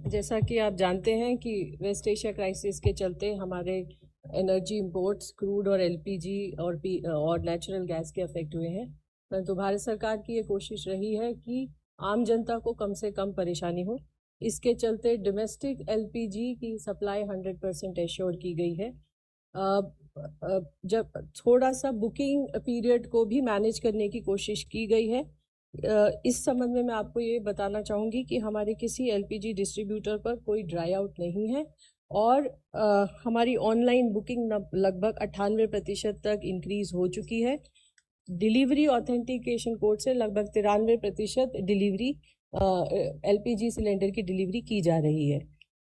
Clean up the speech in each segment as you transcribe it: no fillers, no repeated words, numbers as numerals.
जैसा कि आप जानते हैं कि वेस्ट एशिया क्राइसिस के चलते हमारे एनर्जी इंपोर्ट्स क्रूड और एलपीजी और नेचुरल गैस के अफेक्ट हुए हैं। परंतु भारत सरकार की ये कोशिश रही है कि आम जनता को कम से कम परेशानी हो। इसके चलते डोमेस्टिक एलपीजी की सप्लाई 100% एश्योर की गई है। जब थोड़ा सा बुकिंग पीरियड को भी मैनेज करने की कोशिश की गई है। इस संबंध में मैं आपको ये बताना चाहूँगी कि हमारे किसी एलपीजी डिस्ट्रीब्यूटर पर कोई ड्राई आउट नहीं है और हमारी ऑनलाइन बुकिंग लगभग 98% तक इंक्रीज हो चुकी है। डिलीवरी ऑथेंटिकेशन कोड से लगभग 93% डिलीवरी एलपीजी सिलेंडर की डिलीवरी की जा रही है।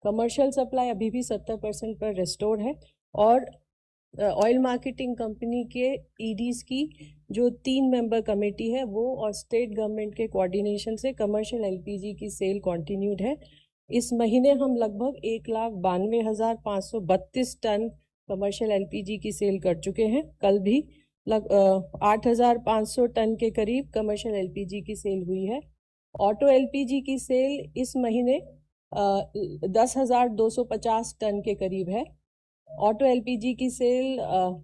कमर्शियल सप्लाई अभी भी 70% पर रेस्टोर है और ऑयल मार्केटिंग कंपनी के ईडीज की जो 3 मेंबर कमेटी है वो और स्टेट गवर्नमेंट के कोऑर्डिनेशन से कमर्शियल एलपीजी की सेल कंटिन्यूड है। इस महीने हम लगभग 1,92,532 टन कमर्शियल एलपीजी की सेल कर चुके हैं। कल भी 8,500 टन के करीब कमर्शियल एलपीजी की सेल हुई है। ऑटो एलपीजी की सेल इस महीने 10,250 टन के करीब है। ऑटो एलपीजी की सेल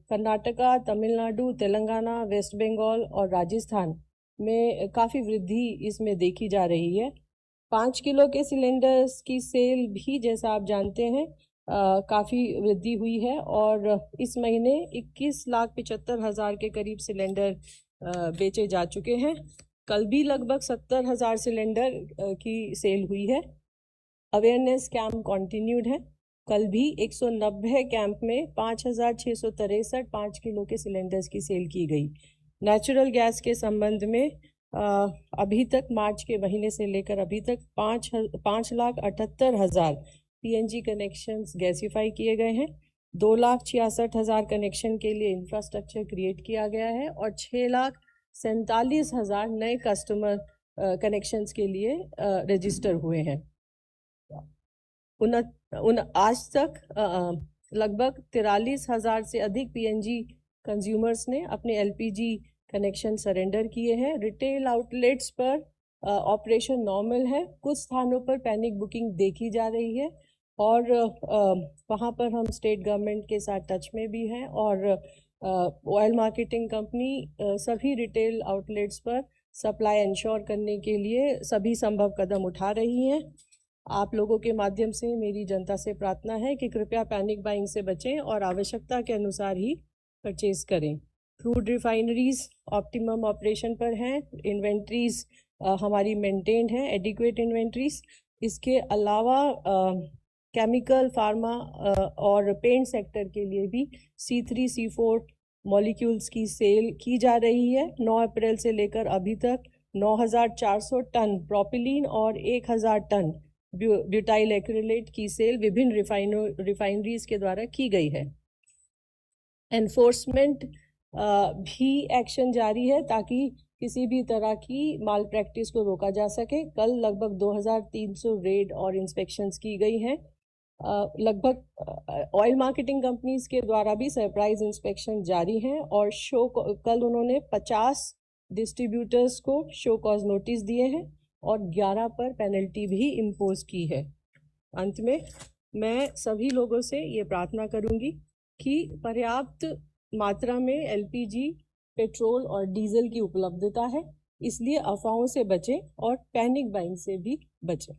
कर्नाटका, तमिलनाडु, तेलंगाना, वेस्ट बंगाल और राजस्थान में काफ़ी वृद्धि इसमें देखी जा रही है। 5 किलो के सिलेंडर्स की सेल भी जैसा आप जानते हैं काफ़ी वृद्धि हुई है और इस महीने 21,75,000 के करीब सिलेंडर बेचे जा चुके हैं। कल भी लगभग 70,000 सिलेंडर की सेल हुई है। अवेयरनेस कैंप कंटिन्यूड है। कल भी 190 कैंप में 5,663 5 किलो के सिलेंडर्स की सेल की गई। नेचुरल गैस के संबंध में अभी तक मार्च के महीने से लेकर अभी तक 5,78,000 पीएनजी कनेक्शंस गैसीफाई किए गए हैं। 2,66,000 कनेक्शन के लिए इंफ्रास्ट्रक्चर क्रिएट किया गया है और 6,47,000 नए कस्टमर कनेक्शंस के लिए रजिस्टर हुए हैं। आज तक लगभग 43,000 से अधिक पीएनजी कंज्यूमर्स ने अपने एलपीजी कनेक्शन सरेंडर किए हैं। रिटेल आउटलेट्स पर ऑपरेशन नॉर्मल है। कुछ स्थानों पर पैनिक बुकिंग देखी जा रही है और वहाँ पर हम स्टेट गवर्नमेंट के साथ टच में भी हैं और ऑयल मार्केटिंग कंपनी सभी रिटेल आउटलेट्स पर सप्लाई इंश्योर करने के लिए सभी संभव कदम उठा रही हैं। आप लोगों के माध्यम से मेरी जनता से प्रार्थना है कि कृपया पैनिक बाइंग से बचें और आवश्यकता के अनुसार ही परचेज करें। क्रूड रिफाइनरीज ऑप्टिमम ऑपरेशन पर हैं। इन्वेंट्रीज हमारी मेंटेन्ड हैं, एडिक्वेट इन्वेंट्रीज। इसके अलावा केमिकल, फार्मा और पेंट सेक्टर के लिए भी C3 C4 मॉलिक्यूल्स की सेल की जा रही है। 9 अप्रैल से लेकर अभी तक 9,400 टन प्रोपिलीन और 1,000 टन ब्यूटाइल एक्रिलेट की सेल विभिन्न रिफाइनरीज के द्वारा की गई है। एनफोर्समेंट भी एक्शन जारी है ताकि किसी भी तरह की माल प्रैक्टिस को रोका जा सके। कल लगभग 2,300 रेड और इंस्पेक्शंस की गई हैं। लगभग ऑयल मार्केटिंग कंपनीज के द्वारा भी सरप्राइज इंस्पेक्शन जारी हैं और कल उन्होंने 50 डिस्ट्रीब्यूटर्स को शो कॉज नोटिस दिए हैं और 11 पर पेनल्टी भी इम्पोज की है। अंत में मैं सभी लोगों से ये प्रार्थना करूंगी कि पर्याप्त मात्रा में एलपीजी, पेट्रोल और डीजल की उपलब्धता है, इसलिए अफवाहों से बचें और पैनिक बाइंग से भी बचें।